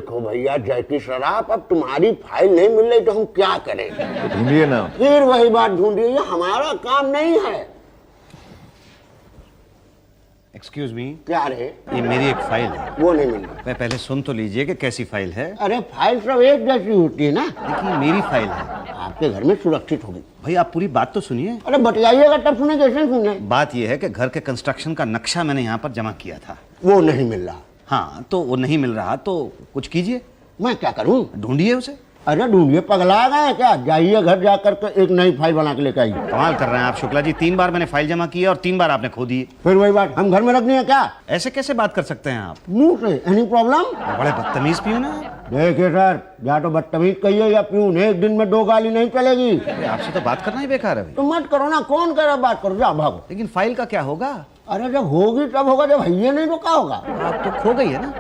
देखो भैया जय की शराब, अब तुम्हारी फाइल नहीं मिल रही तो हम क्या करें? ढूंढिए ना। फिर वही बात ढूंढिए, ये हमारा काम नहीं है। एक्सक्यूज मी, क्या रे? ये मेरी एक फाइल है। वो नहीं मिल रही। मैं पहले सुन तो लीजिए कि कैसी फाइल है। अरे फाइल सब एक जैसी होती है ना। देखिए मेरी फाइल है, आपके घर में सुरक्षित होगी। भाई आप पूरी बात तो सुनिए। अरे बतलाइएगा तब सुने, कैसे सुने? बात ये है कि घर के कंस्ट्रक्शन का नक्शा मैंने यहाँ पर जमा किया था। वो नहीं मिल रहा। हाँ, तो वो नहीं मिल रहा तो कुछ कीजिए। मैं क्या करूं? ढूंढिए उसे। अरे ढूंढिए, पगला गए क्या? जाइए घर जाकर के एक नई फाइल बना के लेकर आइए। कमाल कर रहे हैं आप शुक्ला जी, 3 बार मैंने फाइल जमा की है और 3 बार आपने खो दी। फिर वही बात, हम घर में रखनी है क्या? ऐसे कैसे बात कर सकते हैं आप? मुंह से एनी प्रॉब्लम? बड़े बदतमीज पियून हैं। देखिए सर, या तो बदतमीज कहिए या प्यून, एक दिन में 2 गाली नहीं चलेगी। अरे आपसे तो बात करना ही बेकार है भाई। तो मत करो ना, कौन कह रहा बात करो, जाओ भागो। लेकिन फाइल का क्या होगा? अरे जब होगी तब होगा, जब भैया नहीं तो क्या होगा? आप तो खो गई है ना।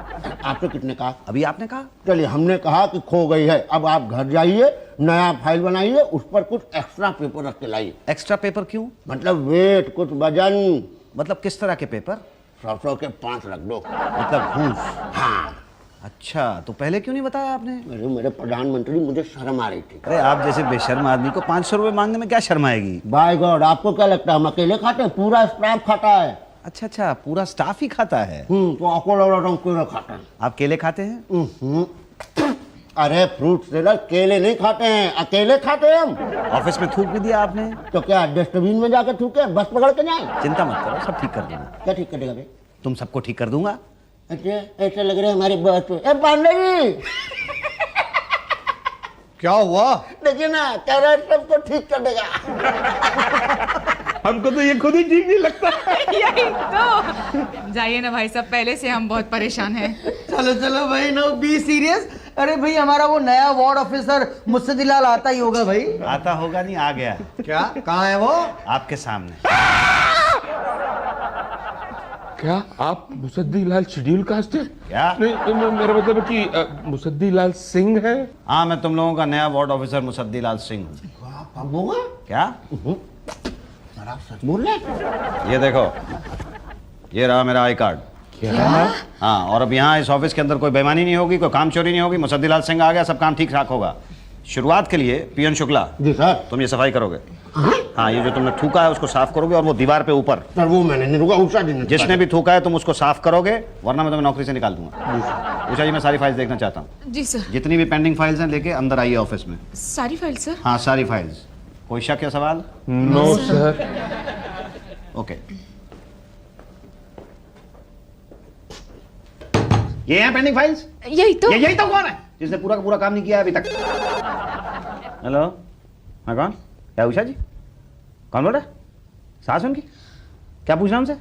आपने कितने कहा? अभी आपने कहा। चलिए, हमने कहा कि खो गई है। अब आप घर जाइए, नया फाइल बनाइए, उस पर कुछ एक्स्ट्रा पेपर रख के लाइए। एक्स्ट्रा पेपर क्यों? मतलब वेट, कुछ वजन। मतलब किस तरह के पेपर? 100 के 5 रख दो। मतलब घूस? हाँ। अच्छा, तो पहले क्यों नहीं बताया आपने? अरे मेरे प्रधानमंत्री, मुझे शर्म आ रही थी। अरे आप जैसे बेशर्म आदमी को 500 रुपए मांगने में क्या शर्म आएगी? बाय गॉड, आपको क्या लगता है हम अकेले खाते हैं? पूरा स्टाफ खाता है। अच्छा अच्छा, पूरा स्टाफ ही खाता है। तो आपको लग रहा था केले खाता है। आप केले खाते हैं? अरे फ्रूट सेलर केले नहीं खाते हैं, अकेले खाते हैं हम। ऑफिस में थूक भी दिया आपने? तो क्या डस्टबिन में जाकर थूके, बस पकड़ के जाए? चिंता मत करो, सब ठीक कर दूंगा। क्या ठीक करेगा भाई? तुम सबको ठीक कर दूंगा। अच्छा, ऐसे लग रहा है हमारी बात पे। ए पांडे जी, क्या हुआ? देखिए ना, कह रहा है सबको ठीक कर देगा। हमको तो ये खुद ही ठीक नहीं लगता। यही तो। जाइए ना भाई साहब, पहले से हम बहुत परेशान हैं। चलो चलो भाई, नो बी सीरियस। अरे भाई, हमारा वो नया वार्ड ऑफिसर मुस्सदीलाल आता ही होगा भाई। आता होगा नहीं, आ गया। क्या? कहाँ है वो? आपके सामने। क्या आप मुसद्दीलाल शेड्यूल कास्ट है? क्या? नहीं, मेरा मतलब है कि मुसद्दीलाल सिंह है। हाँ, मैं तुम लोगों का नया वार्ड ऑफिसर मुसद्दीलाल सिंह हूँ। अब होगा? क्या? सर आप सच बोल रहे हैं? ये देखो, ये रहा मेरा आई कार्ड। क्या? हाँ, और अब यहाँ इस ऑफिस के अंदर कोई बेईमानी नहीं होगी, कोई काम चोरी नहीं होगी। मुसद्दीलाल सिंह आ गया, सब काम ठीक ठाक होगा। शुरुआत के लिए पियन शुक्ला, जी सर। तुम ये सफाई करोगे। हाँ, ये जो तुमने थूका है उसको साफ करोगे, और वो दीवार पे ऊपर सर वो मैंने नहीं रुका, उषा जी ने। जिसने भी थूका है तुम उसको साफ करोगे, वरना मैं तुम्हें नौकरी से निकाल दूंगा। उषा जी, मैं सारी फाइल्स देखना चाहता हूँ। जी सर। जितनी भी पेंडिंग फाइल्स हैं लेके अंदर आइए ऑफिस में। सारी फाइल सर? हाँ, सारी फाइल्स। कोई शक या सवाल? No sir. ओके। ये हैं पेंडिंग फाइल्स? यही तो। यही तो कौन है जिसने पूरा का पूरा काम नहीं किया है अभी तक? हेलो, हाँ कौन? क्या उषा जी? कौन बोल रहा है? सास उनकी? क्या पूछना हमसे?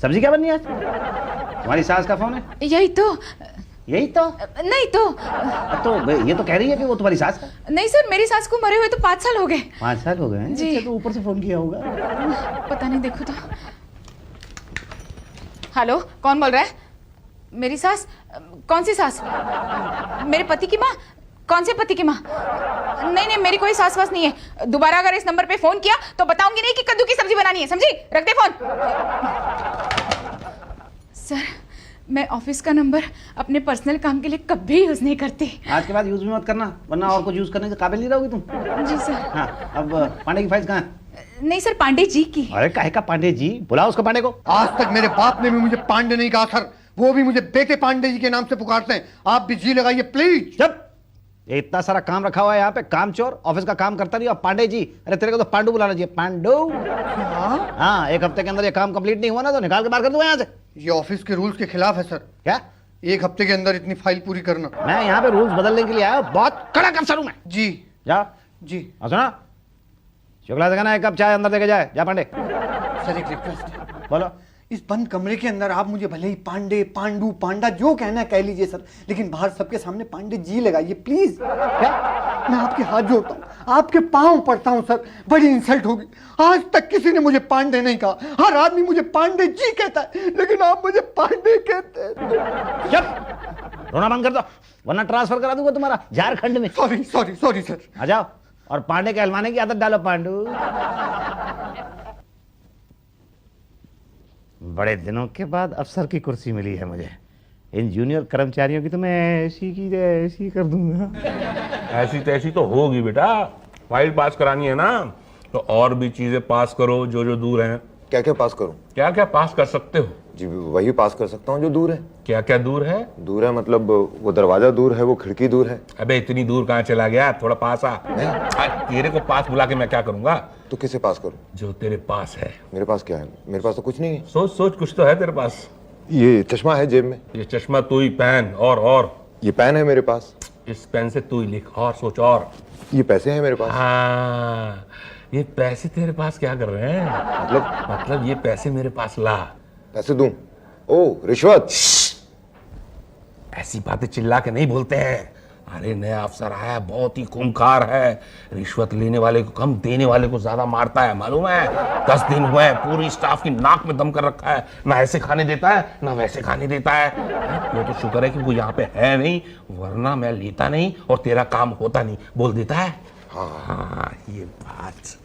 सब्जी क्या बननी है आज? तुम्हारी सास का फोन है? यही तो। यही तो? नहीं तो। तो ये तो कह रही है कि वो तुम्हारी सास है। नहीं सर, मेरी सास को मरे हुए तो 5 साल हो गए। 5 साल हो गए हैं? जी। अच्छा, तो ऊपर से फोन किया होगा। पता नहीं, देखो तो। हेलो, कौन बोल रहा है? मेरी सास? कौन सी सास? मेरे पति की माँ? कौन से पति की माँ? नहीं नहीं, मेरी कोई सास वास नहीं है। दोबारा अगर इस नंबर पे फोन किया तो बताऊंगी नहीं कि कद्दू की सब्जी बनानी है, समझी? रख दे फोन। सर, मैं ऑफिस का नंबर अपने पर्सनल काम के लिए कभी यूज नहीं करती। आज के बाद यूज भी मत करना, वरना और कुछ यूज करने के काबिल नहीं रहोगी तुम। जी सर। हाँ, अब पांडे की फाइल्स कहाँ है? नहीं सर, पांडे जी की। अरे काहे का पांडे जी? बुलाओ उसको, पांडे को। आज तक मेरे बाप ने भी मुझे पांडे नहीं कहा सर, वो भी मुझे बेटे पांडे जी के नाम से पुकारते हैं। आप भी जी लगाइए प्लीज। जब ये इतना सारा काम रखा हुआ है यहाँ पे, काम चोर, ऑफिस का काम करता नहीं। और पांडे जी, अरे तेरे को तो पांडू बुलाना चाहिए, पांडू। हाँ, 1 हफ्ते के अंदर ये काम कंप्लीट नहीं हुआ ना तो निकाल के बाहर कर दूंगा यहाँ से। ये ऑफिस के रूल्स के खिलाफ है सर। क्या? 1 हफ्ते के अंदर इतनी फाइल पूरी करना। मैं यहाँ पे रूल्स बदलने के लिए आया हूँ, बहुत कड़क अफसर हूँ मैं। जी जा। जी सुना, शुक्ला से कहना 1 कप चाय अंदर देके जाए। जा पांडे। सर, एक रिक्वेस्ट है। बोलो। इस बंद कमरे के अंदर आप मुझे भले ही पांडे, पांडू, पांडा जो कहना है कह लीजिए सर, लेकिन बाहर सबके सामने पांडे जी लगाइए प्लीज। क्या? मैं आपके हाथ जोड़ता हूँ, आपके पांव पड़ता हूँ सर, बड़ी इंसल्ट होगी। आज तक किसी ने मुझे पांडे नहीं कहा, हर आदमी मुझे पांडे जी कहता है, लेकिन आप मुझे पांडे कहते हैं। जब रोना बंद कर दो, वरना ट्रांसफर करा दूंगा तुम्हारा झारखंड में। Sorry sorry sorry sir. आ जाओ, और पांडे के हलवाने की आदत डालो, पांडू। बड़े दिनों के बाद अफसर की कुर्सी मिली है मुझे। इन जूनियर कर्मचारियों की तो मैं ऐसी की ऐसी कर दूंगा। ऐसी तैसी तो होगी बेटा, फाइल पास करानी है ना, तो और भी चीजें पास करो जो जो दूर हैं। क्या क्या पास करूं? क्या क्या पास कर सकते हो? जी वही पास कर सकता हूँ जो दूर है। क्या क्या दूर है? दूर है मतलब वो दरवाजा दूर है, वो खिड़की दूर है। अबे इतनी दूर कहाँ चला गया, थोड़ा पास आ। तेरे को पास बुला के मैं क्या करूंगा? तो किसे पास करूं? जो तेरे पास है। मेरे पास क्या है? मेरे पास तो कुछ नहीं है। सोच सोच, कुछ तो है तेरे पास। ये चश्मा है जेब में। ये चश्मा तू ही पहन, और ये पेन है मेरे पास। इस पेन से तू ही लिख, और सोच। और ये पैसे हैं मेरे पास। हाँ, ये पैसे तेरे पास क्या कर रहे हैं? मतलब ये पैसे मेरे पास ला। पैसे दूं? ओ रिश्वत। ऐसी बातें चिल्ला के नहीं बोलते हैं। अरे नया अफसर आया, बहुत ही खूंखार है, रिश्वत लेने वाले को कम, देने वाले को ज्यादा मारता है, मालूम है? 10 दिन हुए हैं, पूरी स्टाफ की नाक में दम कर रखा है, ना ऐसे खाने देता है ना वैसे खाने देता है। वो तो शुक्र है कि वो यहाँ पे है नहीं, वरना मैं लेता नहीं और तेरा काम होता नहीं। बोल देता है। हाँ ये बात।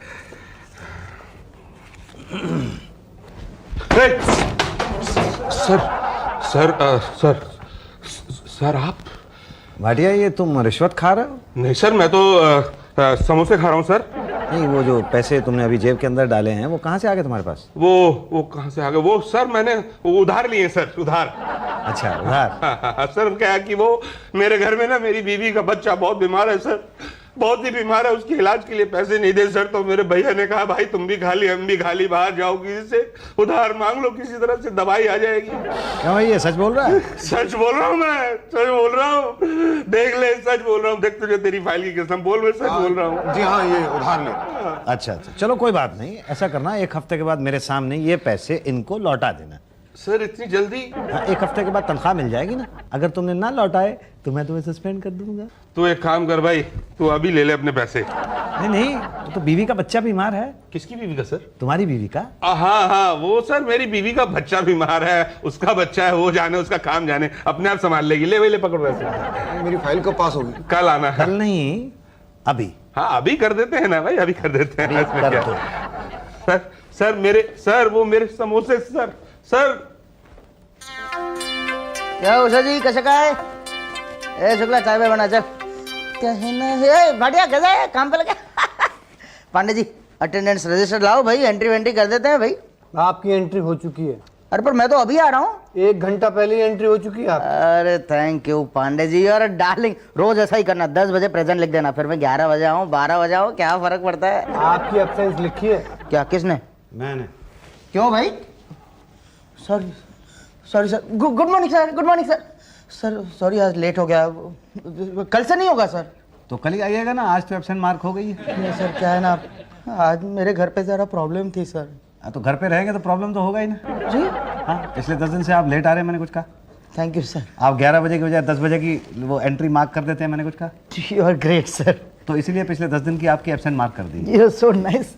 सर आप? भाटिया ये तुम रिश्वत खा रहे हो? नहीं सर, मैं तो समोसे खा रहा हूँ सर। नहीं, वो जो पैसे तुमने अभी जेब के अंदर डाले हैं वो कहाँ से आ गए तुम्हारे पास? वो कहाँ से आ गए? वो सर मैंने उधार लिए सर, उधार। अच्छा उधार। हाँ, सर क्या है कि वो मेरे घर में ना मेरी बीवी का बच्चा बहुत बीमार है सर, बहुत ही बीमार है, उसके इलाज के लिए पैसे नहीं दे सर। तो मेरे भैया ने कहा भाई तुम भी खा ली हम भी खा ली, बाहर जाओ किसी से उधार मांग लो, किसी तरह से दवाई आ जाएगी। क्यों भाई ये सच बोल रहा है? सच बोल रहा हूँ मैं, सच बोल रहा हूँ, देख ले सच बोल रहा हूँ, देख तुझे तेरी फाइल की कसम, बोल मैं सच बोल रहा हूँ। जी हाँ ये उधार ले। अच्छा चलो कोई बात नहीं, ऐसा करना 1 हफ्ते के बाद मेरे सामने ये पैसे इनको लौटा देना। सर इतनी जल्दी? हाँ, 1 हफ्ते के बाद तनख्वाह मिल जाएगी ना। अगर तुमने ना लौटाए तो मैं तुम्हें सस्पेंड कर दूंगा। तू एक काम कर भाई, तू अभी ले ले अपने पैसे। नहीं तो बीवी का बच्चा बीमार है। किसकी बीवी का सर? तुम्हारी बीवी का। हाँ वो सर मेरी बीवी का बच्चा बीमार है, उसका बच्चा है, वो जाने उसका काम जाने, अपने आप संभाल लेगी। ले ले पकड़ पैसे। मेरी फाइल कब पास होगी? कल आना है। कल नहीं अभी। हाँ अभी कर देते हैं ना भाई, अभी कर देते हैं। इसमें कर क्या? दो। सर वो मेरे समोसे सर। क्या उषा जी कसं काय? ए शुक्ला चाय पे बना चल। कहीं ना हे बढ़िया कैसा है, काम पे लगा? पांडे जी अटेंडेंस रजिस्टर लाओ भाई, एंट्री वेंट्री कर देते हैं भाई। आपकी एंट्री हो चुकी है। अरे पर मैं तो अभी आ रहा हूँ। 1 घंटा पहले ही एंट्री हो चुकी है आपकी। अरे थैंक यू पांडे जी। और डार्लिंग रोज ऐसा ही करना, 10 बजे प्रेजेंट लिख देना, फिर मैं 11 बजे आऊँ 12 बजे आऊँ, क्या फर्क पड़ता है? आपकी एब्सेंस लिखी है। क्या किसने? मैंने। क्यों भाई? Sorry sir. Good morning sir, good morning sir. Sorry आज लेट हो गया, कल से नहीं होगा सर। तो कल ही आइएगा ना, आज तो एब्सेंट मार्क हो गई है। नहीं सर क्या है ना, आज मेरे घर पे जरा प्रॉब्लम थी सर। तो घर पे रहेंगे तो प्रॉब्लम तो होगा ही ना। जी हाँ, पिछले 10 दिन से आप लेट आ रहे हैं, मैंने कुछ कहा? Thank you sir. आप 11 बजे की बजाय 10 बजे की वो एंट्री मार्क कर देते हैं, मैंने कुछ कहा? You are great sir. तो इसीलिए पिछले 10 दिन की आपकी एब्सेंट मार्क कर दी, यू आर सो नाइस।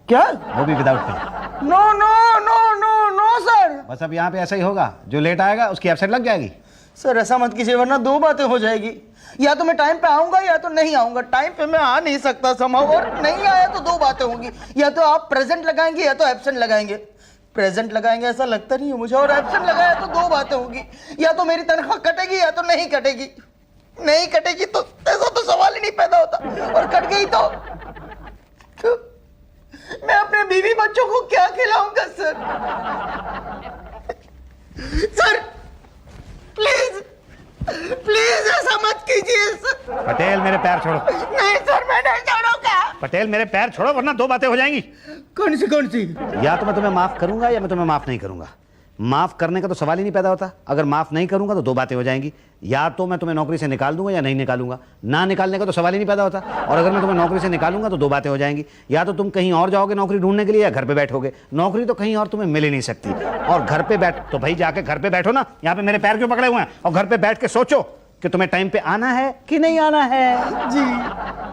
क्या? वो भी without pay. No no no no no sir. बस अब यहाँ पे ऐसा ही होगा, जो लेट आएगा उसकी एब्सेंट लग जाएगी। सर ऐसा मत कीजिए वरना 2 बातें हो जाएगी, या तो मैं टाइम पे आऊंगा या तो नहीं आऊंगा। टाइम पे मैं आ नहीं सकता संभव, और नहीं आया तो 2 बातें होंगी, या तो आप प्रेजेंट लगाएंगे या तो एब्सेंट लगाएंगे। प्रेजेंट लगाएंगे ऐसा लगता नहीं है मुझे, और एब्सेंट लगाया तो 2 बातें होंगी, या तो मेरी तनख्वाह कटेगी या तो नहीं कटेगी। नहीं कटेगी तो ऐसा तो सवाल ही नहीं पैदा होता, और कट गई तो मैं अपने बीवी बच्चों को क्या खिलाऊंगा सर? सर प्लीज प्लीज ऐसा मत कीजिए सर। पटेल मेरे पैर छोड़ो। नहीं सर मैं नहीं छोड़ूंगा। पटेल मेरे पैर छोड़ो वरना 2 बातें हो जाएंगी। कौन सी? या तो मैं तुम्हें माफ करूंगा या मैं तुम्हें माफ नहीं करूंगा। माफ करने का तो सवाल ही नहीं पैदा होता। अगर माफ नहीं करूंगा तो 2 बातें हो जाएंगी, या तो मैं तुम्हें नौकरी से निकाल दूंगा या नहीं निकालूंगा। ना निकालने का तो सवाल ही नहीं पैदा होता, और अगर मैं तुम्हें नौकरी से निकालूंगा तो 2 बातें हो जाएंगी, या तो तुम कहीं और जाओगे नौकरी ढूंढने के लिए या घर पे बैठोगे। नौकरी तो कहीं और तुम्हें मिल ही नहीं सकती, और घर पे बैठ तो भाई जाके घर पे बैठो ना। यहाँ पे मेरे पैर क्यों पकड़े हुए हैं? और घर पे बैठ के सोचो कि तुम्हें टाइम पे आना है कि नहीं आना है। जी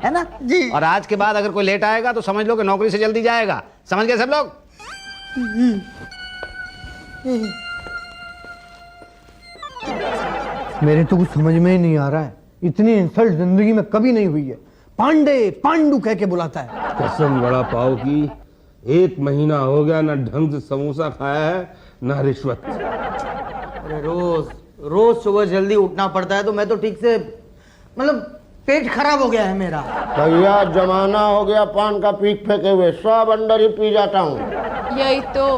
है ना जी। और आज के बाद अगर कोई लेट आएगा तो समझ लो कि नौकरी से जल्दी जाएगा। समझ गए सब लोग? मेरे तो कुछ समझ में ही नहीं आ रहा है, इतनी इंसल्ट जिंदगी में कभी नहीं हुई है। पांडे पांडू कह के बुलाता है। कसम वड़ा पाव की, 1 महीना हो गया ना ढंग से समोसा खाया है ना रिश्वत। अरे रोज रोज सुबह जल्दी उठना पड़ता है, तो मैं तो ठीक से मतलब पेट खराब हो गया है मेरा। भैया जमाना हो गया पान का पीक फेंके हुए, सब अंदर ही पी जाता हूँ। यही तो,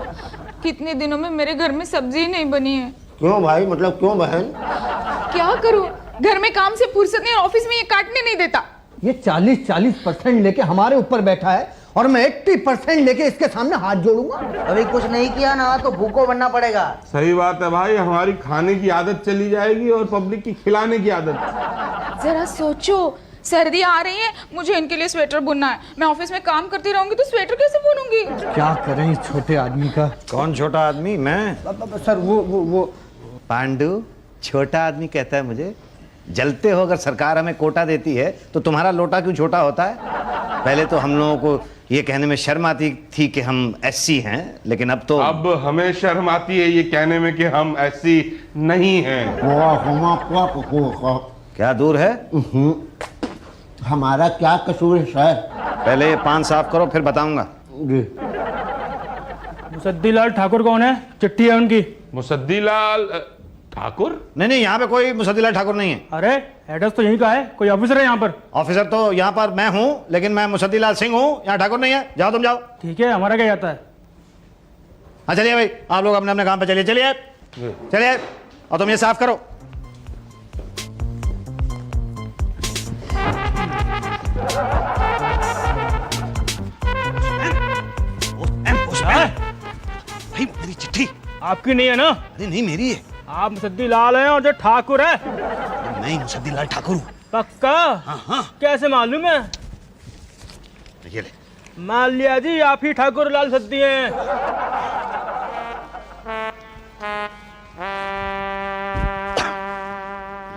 कितने दिनों में मेरे घर में सब्जी ही नहीं बनी है। क्यों भाई, मतलब क्यों बहन? क्या करूं, घर में काम से फुर्सत नहीं, ऑफिस में ये काटने नहीं देता। ये 40% लेके हमारे ऊपर बैठा है और मैं 80% लेके इसके सामने हाथ जोड़ूंगा। अभी कुछ नहीं किया ना तो भूखो बनना पड़ेगा। सही बात है भाई, हमारी खाने की आदत चली जाएगी और पब्लिक की खिलाने की आदत। जरा सोचो, सर्दी आ रही है, मुझे इनके लिए स्वेटर बुनना है। मैं ऑफिस में काम करती रहूंगी तो स्वेटर कैसे बुनूंगी? क्या करें इस छोटे आदमी का। कौन छोटा आदमी? मैं? सर वो पांडु छोटा आदमी कहता है मुझे? जलते हो अगर सरकार हमें कोटा देती है तो तुम्हारा लोटा क्यों छोटा होता है? पहले तो हम लोगों को ये कहने में शर्म आती थी कि हम एससी हैं, लेकिन अब तो अब हमें शर्म आती है ये कहने में कि हम एससी नहीं हैं। क्या दूर है? हमारा क्या कसूर है सर? पहले ये पान साफ करो फिर बताऊंगा। जी। मुसद्दीलाल ठाकुर कौन है? चिट्ठी है उनकी। मुसद्दीलाल ठाकुर? नहीं, यहाँ पे कोई मुसद्दीलाल ठाकुर नहीं है। अरे एड्रेस तो यहीं का है, कोई ऑफिसर है यहाँ पर? ऑफिसर तो यहाँ पर मैं हूँ, लेकिन मैं मुसद्दीलाल सिंह हूँ, यहाँ ठाकुर नहीं है। जाओ तुम जाओ। ठीक है, हमारा क्या जाता है। हाँ चलिए भाई, आप लोग अपने अपने काम पे चलिए। चलिए चलिए, और तुम ये साफ करो। भाई मेरी चिट्ठी। आपकी नहीं है ना? अरे नहीं, मेरी है। आप मुसद्दीलाल हैं और जो ठाकुर है? मैं ही मुसद्दीलाल ठाकुर हूँ। पक्का? हाँ। कैसे मालूम है? ये ले। मान लिया जी, आप ही ठाकुर लाल सद्दी हैं।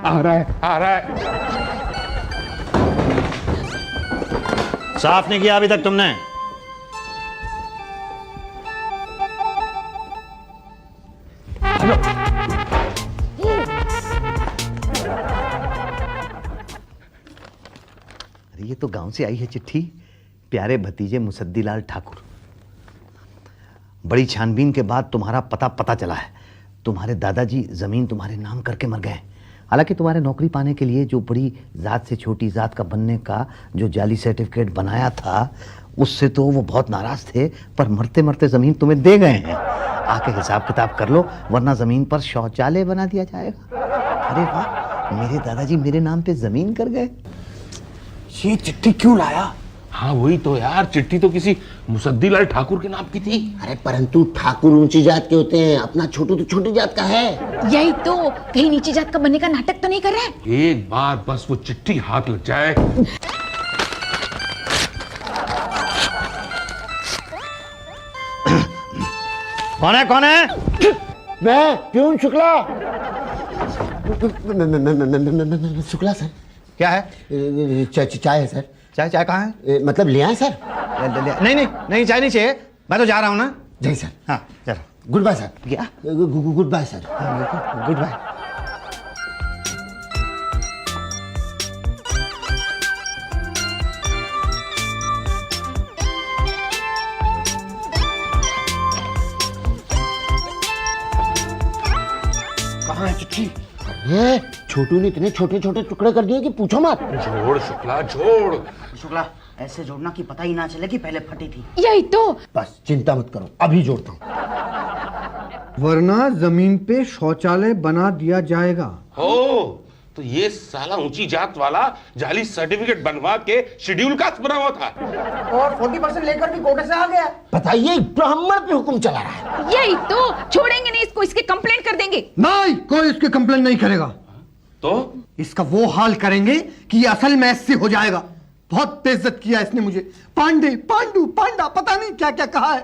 आ रहा है। साफ नहीं किया अभी तक तुमने? अरे ये तो गांव से आई है चिट्ठी। प्यारे भतीजे मुसद्दीलाल ठाकुर, बड़ी छानबीन के बाद तुम्हारा पता चला है। तुम्हारे दादाजी जमीन तुम्हारे नाम करके मर गए। हालांकि तुम्हारे नौकरी पाने के लिए जो बड़ी जात से छोटी जात का बनने का जो जाली सर्टिफिकेट बनाया था, उससे तो वो बहुत नाराज थे, पर मरते मरते जमीन तुम्हें दे गए हैं। आके हिसाब किताब कर लो, वरना जमीन पर शौचालय बना दिया जाएगा। अरे वाह, मेरे दादाजी मेरे नाम पे जमीन कर गए। ये चिट्ठी क्यों लाया? हाँ वही तो यार, चिट्ठी तो किसी मुसद्दीलाल ठाकुर के नाम की थी। अरे परंतु ठाकुर ऊंची जात के होते हैं, अपना छोटू तो छोटी जात का है। यही तो, कहीं नीची जात का बनने का नाटक तो नहीं कर रहा है? एक बार बस वो चिट्ठी हाथ लग जाए। कौन है? मैं प्यून शुक्ला। शुक्ला सर। क्या है? चाय है सर। चाय कहाँ है? मतलब ले आए सर? नहीं चाय नहीं चाहिए, मैं तो जा रहा हूँ ना। जय सर। हाँ चलो। Good bye sir. क्या? Good bye sir. Good bye. कहाँ है चिट्ठी? अरे छोटू ने इतने छोटे छोटे टुकड़े कर दिए कि पूछो मत। जोड़ शुक्ला जोड़। शुक्ला, ऐसे जोड़ना कि पता ही ना चले कि पहले फटी थी। यही तो। बस चिंता मत करो, अभी जोड़ता हूँ। वरना जमीन पे शौचालय बना दिया जाएगा। हो तो ये साला ऊंची जात वाला जाली सर्टिफिकेट बनवा के शेड्यूल कास्ट बना हुआ था और 40% लेकर भी कोटे से आ गया। बताइए, ब्राह्मण पे हुक्म चला रहा है। यही तो, छोड़ेंगे नहीं इसको, इसके कंप्लेंट कर देंगे। नहीं, कोई इसके कंप्लेन नहीं करेगा। तो इसका वो हाल करेंगे कि ये असल में एससी हो जाएगा। बहुत बेइज्जत किया इसने मुझे। पांडे, पांडू, पांडा, पता नहीं क्या क्या कहा है।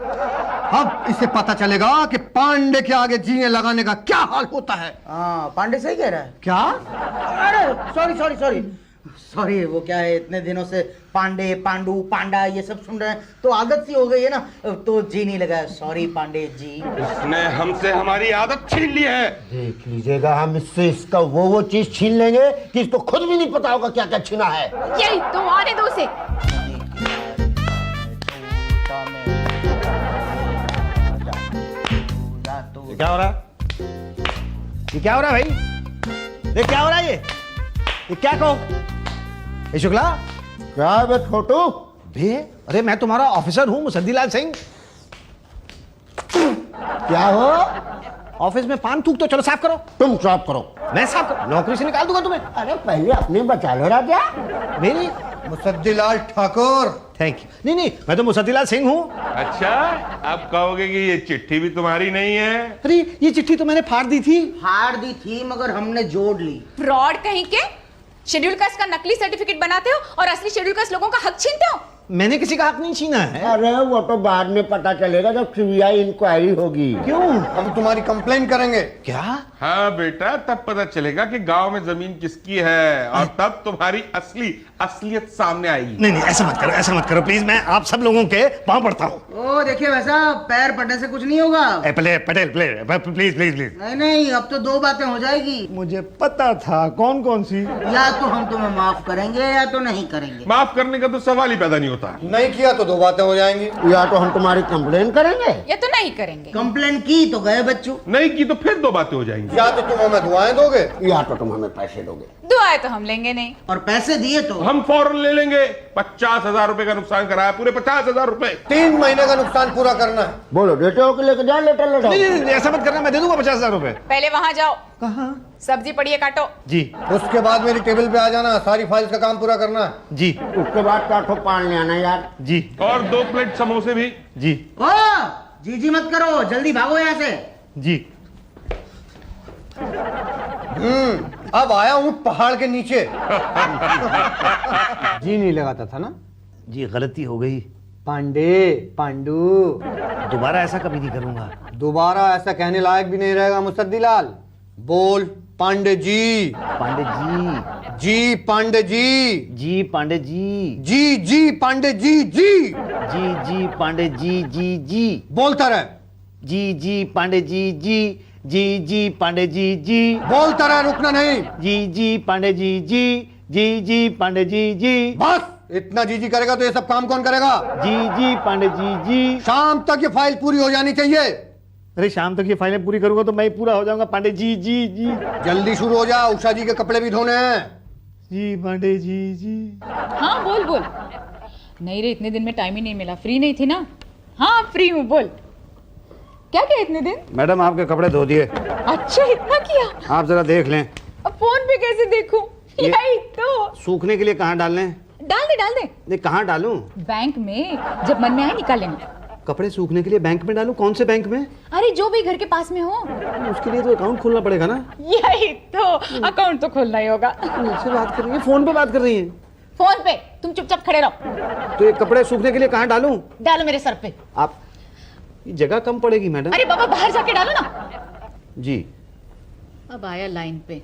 अब इसे पता चलेगा कि पांडे के आगे जीने लगाने का क्या हाल होता है। हाँ, पांडे सही कह रहा है। क्या? अरे सॉरी, वो क्या है, इतने दिनों से पांडे, पांडू, पांडा ये सब सुन रहे हैं तो आदत सी हो गई है ना, तो जी नहीं लगा। सॉरी पांडे जी। इसने हमसे हमारी आदत छीन ली है। देख लीजिएगा, हम इससे इसका वो चीज छीन लेंगे कि इसको खुद भी नहीं पता होगा क्या क्या छीना है। यही तो, आने दो उसे। क्या हो रहा है? ये क्या हो रहा है भाई? ये क्या हो रहा है ये क्या कहो? ये शुक्ला क्या है बे छोटू? बे, अरे मैं तुम्हारा ऑफिसर हूँ मुसद्दीलाल सिंह। क्या हो? ऑफिस में पान थूक तो चलो साफ करो। तुम साफ करो। मैं साफ करो, नौकरी से निकाल दूंगा तुम्हें। अरे पहले अपने बचा लो राजा। मेरी मुसद्दीलाल ठाकुर। Thank you. नहीं नहीं, मैं तो मुसद्दीलाल सिंह हूँ। अच्छा, अब कहोगे कि ये चिट्ठी भी तुम्हारी नहीं है? अरे ये चिट्ठी तो मैंने फाड़ दी थी। हार दी थी मगर हमने जोड़ ली। फ्रॉड कहीं के। शेड्यूल कास्ट का नकली सर्टिफिकेट बनाते हो और असली शेड्यूल कास्ट लोगों का हक छीनते हो। मैंने किसी का हक नहीं छीना है। अरे वो तो बाद में पता चलेगा जब सीबीआई इंक्वायरी होगी। क्यों? हम तुम्हारी कंप्लेन करेंगे। क्या? हाँ बेटा, तब पता चलेगा कि गांव में जमीन किसकी है और तब तुम्हारी असलियत सामने आएगी। नहीं नहीं, ऐसा मत करो प्लीज। मैं आप सब लोगों के पांव पड़ता हूँ। ओ देखिए, वैसा पैर पड़ने से कुछ नहीं होगा। Patel please please please. नहीं, अब तो दो बातें हो जाएगी। मुझे पता था। कौन कौन सी? या तो हम तुम्हें माफ करेंगे या तो नहीं करेंगे। माफ करने का तो सवाल ही पैदा नहीं होता। नहीं किया तो दो बातें हो जाएंगी। या तो हम तुम्हारी कंप्लेन करेंगे या तो नहीं करेंगे। कंप्लेन की तो गए बच्चों। नहीं की तो फिर दो बातें हो जाएंगी। या तो तुम हमें दुआएं दोगे या तो तुम हमें पैसे दोगे। दुआएं तो हम लेंगे नहीं। और पैसे दिए तो हम फौरन ले लेंगे। 50,000 रुपए का नुकसान कराया, पूरे 50,000 रुपए। 3 महीने का नुकसान पूरा करना है। बोलो देते हो कि लेके जाओ लेटर ले जाओ। नहीं, ऐसा मत करना। मैं दे दूंगा 50,000 रुपए। पहले वहां जाओ, कहाँ? सब्जी पड़ी है काटो। जी उसके बाद मेरी टेबल पे आ जाना, सारी फाइल्स का काम पूरा करना है। जी उसके बाद काठो पान ले आना यार। जी और 2 प्लेट समोसे भी। जी ओ जी मत करो, जल्दी भागो यहाँ से। जी। अब आया हूँ पहाड़ के नीचे। जी नहीं लगाता था ना। जी गलती हो गई। पांडू दोबारा ऐसा कभी नहीं करूंगा। दोबारा ऐसा कहने लायक भी नहीं रहेगा मुसद्दीलाल। बोल पांडे जी। पांडे जी। जी पांडे जी। जी पांडे जी। जी पांडे जी। जी पांडे जी। बोलता रहे। जी पांडे जी। जी पांडे जी। बोलता रहे, रुकना नहीं। जी पांडे जी पांडे जी। बस इतना जी करेगा तो ये सब काम कौन करेगा? जी पांडे जी। शाम तक ये फाइल पूरी हो जानी चाहिए। अरे शाम तक ये फाइलें पूरी करूंगा तो मैं पूरा हो जाऊंगा। पांडे जी। जल्दी शुरू हो जा, उषा जी के कपड़े भी धोने हैं। जी पांडे जी। हाँ बोल। नहीं रे, इतने दिन में टाइम ही नहीं मिला। फ्री नहीं थी ना? हाँ फ्री हूँ, बोल। क्या किया इतने दिन? मैडम आपके कपड़े धो दिए। अच्छा, इतना किया? आप जरा देख लें। अब फोन पे कैसे देखूं? यही तो। सूखने के लिए कहाँ डालने? डाल दे। नहीं, कहाँ डालूं? बैंक में, जब मन में आए निकाल लेना। कपड़े सूखने के लिए बैंक में डालूं? कौन से बैंक में? अरे जो भी घर के पास में हो। उसके लिए तो अकाउंट खोलना पड़ेगा ना। यही तो, अकाउंट तो खोलना ही होगा। मुझसे बात कर रही है, फोन पे बात कर रही है। फोन पे तुम चुपचाप खड़े रहो। तो ये कपड़े सूखने के लिए कहाँ डालूं? डालो मेरे सर पे। आप, ये जगह कम पड़ेगी मैडम। अरे बाबा, बाहर जाके डालो ना। जी। अब आया लाइन पे।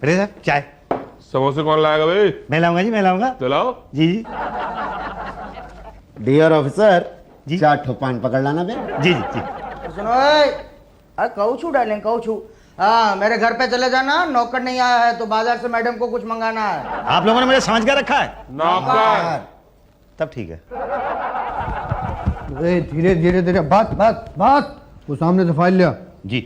अरे सर चाय। समोसे कौन लाएगा भाई? मैं लाऊंगा जी, मैं लाऊंगा। तो लाओ। जी। डियर ऑफिसर जी। 4 ठो पान पकड़ लाना बे। जी। सुनो, अरे कहूँ डालें कहूँ। हाँ, मेरे घर पे चले जाना, नौकर नहीं आया है तो बाजार से मैडम को कुछ मंगाना है। आप लोगों ने मुझे समझ कर रखा है। नौकर। तब ठीक है। धीरे धीरे बस वो सामने से फाइल लिया। जी।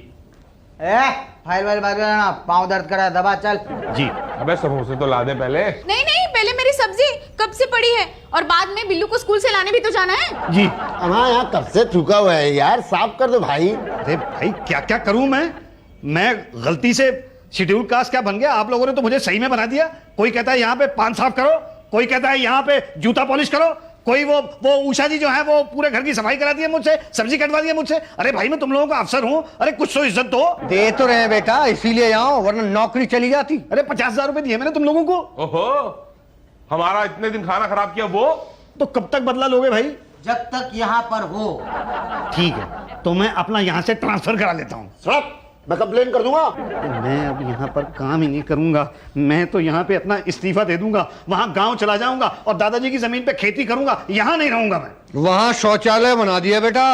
फाइल वाइल बाद में ना, पाँव दर्द करा, दबा चल। जी। अबे समोसे तो ला दे पहले। नहीं, पहले मेरी सब्जी कब से पड़ी है, और बाद में बिल्लू को स्कूल से लाने भी तो जाना है। जी। हमारा यहाँ कब से चुका हुआ है यार, साफ कर दो भाई। अरे भाई क्या क्या करूं मैं गलती से शेड्यूल कास्ट क्या बन गया। आप लोगों ने तो मुझे सही में बना दिया। कोई कहता है यहाँ पे पान साफ करो, कोई कहता है यहाँ पे जूता पॉलिश करो, कोई वो उषा जी जो है वो पूरे घर की सफाई कराती है मुझसे, सब्जी कटवा दी है मुझसे। अरे भाई मैं तुम लोगों का अफसर हूँ, अरे कुछ तो इज्जत दो। दे तो रहे बेटा, इसीलिए यहाँ, वरना नौकरी चली जाती। अरे 50,000 रुपए दिए मैंने तुम लोगों को। ओहो, हमारा इतने दिन खाना खराब किया वो। तो कब तक बदला लोगे भाई? जब तक यहाँ पर हो। ठीक है, तो मैं अपना यहाँ से ट्रांसफर करा लेता हूँ। सब मैं कंप्लेन कर दूंगा। मैं अब यहाँ पर काम ही नहीं करूंगा। मैं तो यहाँ पे अपना इस्तीफा दे दूंगा, वहां गांव चला जाऊंगा और दादाजी की जमीन पे खेती करूंगा। यहाँ नहीं रहूंगा मैं। वहां शौचालय बना दिया बेटा।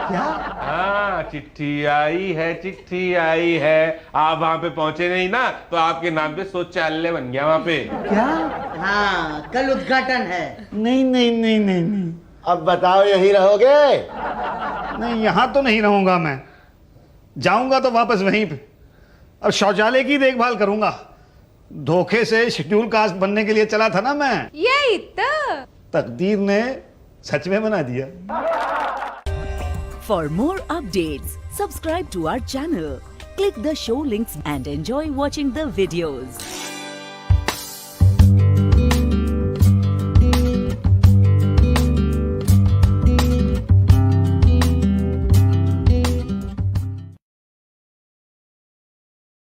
क्या? हाँ, चिट्ठी आई है। आप वहाँ पे पहुंचे नहीं ना, तो आपके नाम पे शौचालय बन गया वहाँ पे। क्या? हाँ, कल उद्घाटन है। नहीं। अब बताओ यही रहोगे? नहीं, यहाँ तो नहीं रहूंगा मैं। जाऊंगा तो वापस वहीं पे। अब शौचालय की देखभाल करूंगा। धोखे से शेड्यूल कास्ट बनने के लिए चला था ना मैं, यही तो। तकदीर ने सच में बना दिया। For more updates, subscribe to our channel, click the show links and enjoy watching the videos.